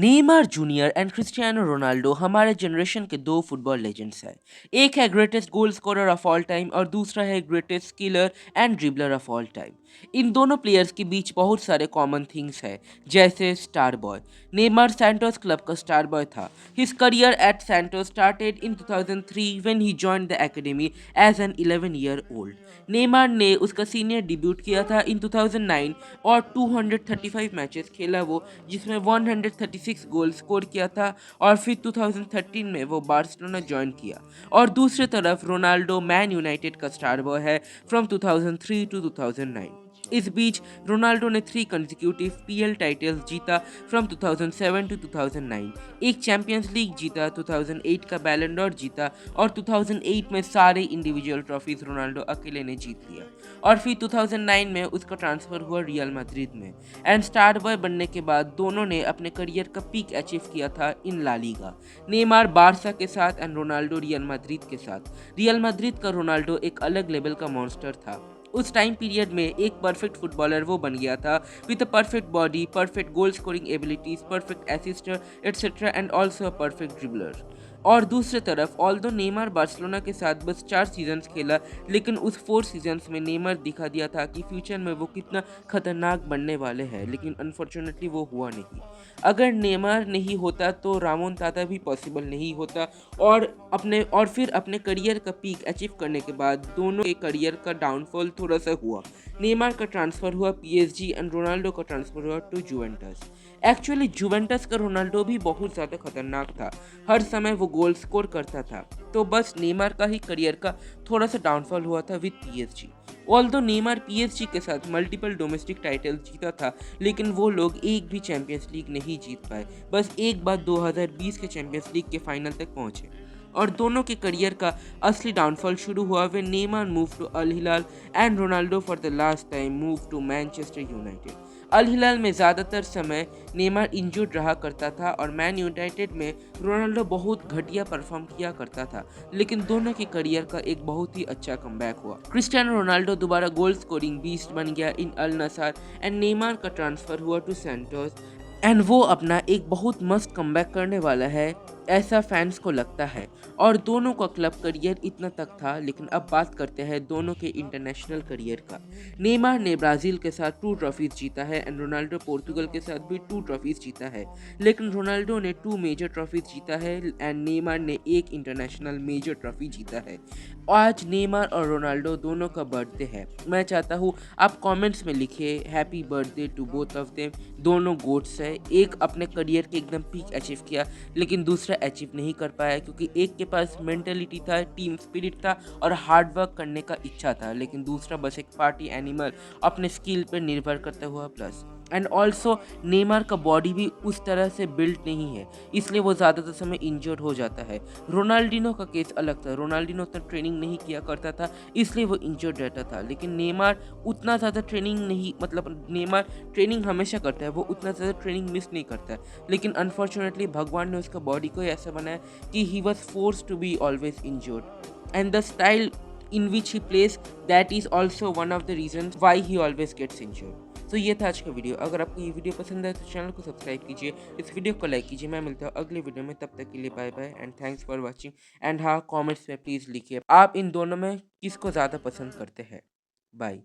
Neymar junior and Cristiano Ronaldo हमारे generation के दो फुटबॉल लेजेंड्स हैं। एक है greatest goal scorer of all time और दूसरा है greatest skiller and dribbler of all time. इन दोनों प्लेयर्स के बीच बहुत सारे कॉमन थिंग्स हैं, जैसे star boy. Neymar Santos club का स्टार बॉय था। His career at Santos started in 2003 when he joined the academy as an 11 year old. Neymar ने उसका सीनियर डिब्यूट किया था इन 2009 और 235 मैचेस खेला वो, जिसमें 136 गोल स्कोर किया था और फिर 2013 में वो बार्सिलोना ज्वाइन किया। और दूसरी तरफ रोनाल्डो मैन यूनाइटेड का स्टार बॉय है फ्रॉम 2003 टू 2009। इस बीच रोनाल्डो ने 3 कंसेक्यूटिव पीएल टाइटल्स जीता फ्रॉम 2007 टू 2009, एक चैंपियंस लीग जीता, 2008 का बैलन डॉर जीता और 2008 में सारे इंडिविजुअल ट्रॉफीज रोनाल्डो अकेले ने जीत लिया। और फिर 2009 में उसका ट्रांसफर हुआ रियल मैड्रिड में। एंड स्टार बॉय बनने के बाद दोनों ने अपने करियर का पीक अचीव किया था इन ला लीगा। नेमार बारसा के साथ एंड रोनाल्डो रियल मैड्रिड के साथ। रियल मैड्रिड का रोनाल्डो एक अलग लेवल का मॉन्स्टर था। उस टाइम पीरियड में एक परफेक्ट फुटबॉलर वो बन गया था, with a perfect body, perfect goal scoring abilities, perfect assister etcetera and also a perfect dribbler. और दूसरी तरफ ऑल्दो नेमार बार्सिलोना के साथ बस 4 सीजन्स खेला, लेकिन उस 4 सीजन्स में नेमार दिखा दिया था कि फ्यूचर में वो कितना खतरनाक बनने वाले हैं, लेकिन अनफॉर्चुनेटली वो हुआ नहीं। अगर नेमार नहीं होता तो रामोन ताता भी पॉसिबल नहीं होता। और फिर अपने करियर का पीक अचीव करने के बाद दोनों के करियर का डाउनफॉल थोड़ा सा हुआ। नेमार का ट्रांसफर हुआ पीएसजी एंड रोनाल्डो का ट्रांसफर हुआ टू जुवेंटस। एक्चुअली जुवेंटस का रोनाल्डो भी बहुत ज़्यादा खतरनाक था, हर समय वो गोल स्कोर करता था। तो बस नेमार का ही करियर का थोड़ा सा डाउनफॉल हुआ था with PSG. Although Neymar PSG के साथ मल्टीपल डोमेस्टिक टाइटल जीता था, लेकिन वो लोग एक भी चैंपियंस लीग नहीं जीत पाए। बस एक बार 2020 के चैंपियंस लीग के फाइनल तक पहुंचे। और दोनों के करियर का असली डाउनफॉल शुरू हुआ when Neymar move to Al Hilal and Ronaldo for the last time move to Manchester United. Al Hilal में ज़्यादातर समय नेमार इंजर्ड रहा करता था और मैन यूनाइटेड में रोनाल्डो बहुत घटिया परफॉर्म किया करता था, लेकिन दोनों के करियर का एक बहुत ही अच्छा कमबैक हुआ। क्रिस्टियानो रोनाल्डो दोबारा गोल स्कोरिंग बीस्ट बन गया इन अल नसार एंड नेमार का ट्रांसफर हुआ टू सैंटोस एंड वो अपना एक बहुत मस्त कमबैक करने वाला है, ऐसा फैंस को लगता है। और दोनों का क्लब करियर इतना तक था, लेकिन अब बात करते हैं दोनों के इंटरनेशनल करियर का। नेमार ने ब्राज़ील के साथ 2 ट्रॉफीज जीता है एंड रोनाल्डो पोर्तुगल के साथ भी 2 ट्रॉफीज जीता है, लेकिन रोनाल्डो ने 2 मेजर ट्रॉफीज जीता है एंड नेमार ने एक इंटरनेशनल मेजर ट्रॉफी जीता है। आज नेमार और रोनाल्डो दोनों का बर्थडे है। मैं चाहता हूँ आप कमेंट्स में लिखिए happy birthday to both of them. दोनों गोट्स है, एक अपने करियर के एकदम पीक अचीव किया, लेकिन दूसरा अचीव नहीं कर पाया क्योंकि एक के पास मेंटेलिटी था, टीम स्पिरिट था और हार्ड वर्क करने का इच्छा था, लेकिन दूसरा बस एक पार्टी एनिमल अपने स्किल पर निर्भर करता हुआ प्लस। एंड ऑल्सो नेमार का बॉडी भी उस तरह से बिल्ड नहीं है, इसलिए वो ज़्यादातर समय इंजर्ड हो जाता है। रोनाल्डिनो का केस अलग था, रोनाल्डिनो उतना ट्रेनिंग नहीं किया करता था, इसलिए वो इंजर्ड रहता था। लेकिन नेमार उतना ज़्यादा ट्रेनिंग नहीं, मतलब नेमार ट्रेनिंग हमेशा करता है, वो उतना ज़्यादा ट्रेनिंग मिस नहीं करता है, लेकिन अनफॉर्चुनेटली भगवान ने उसका बॉडी को ऐसा बनाया कि he was force to be always injured and the style in which he plays, that is also one of the reasons why he always gets injured. तो ये था आज का वीडियो। अगर आपको ये वीडियो पसंद है तो चैनल को सब्सक्राइब कीजिए, इस वीडियो को लाइक कीजिए। मैं मिलता हूँ अगले वीडियो में, तब तक के लिए bye bye and thanks for watching. And हाँ, कमेंट्स में प्लीज़ लिखिए आप इन दोनों में किसको ज़्यादा पसंद करते हैं। बाय।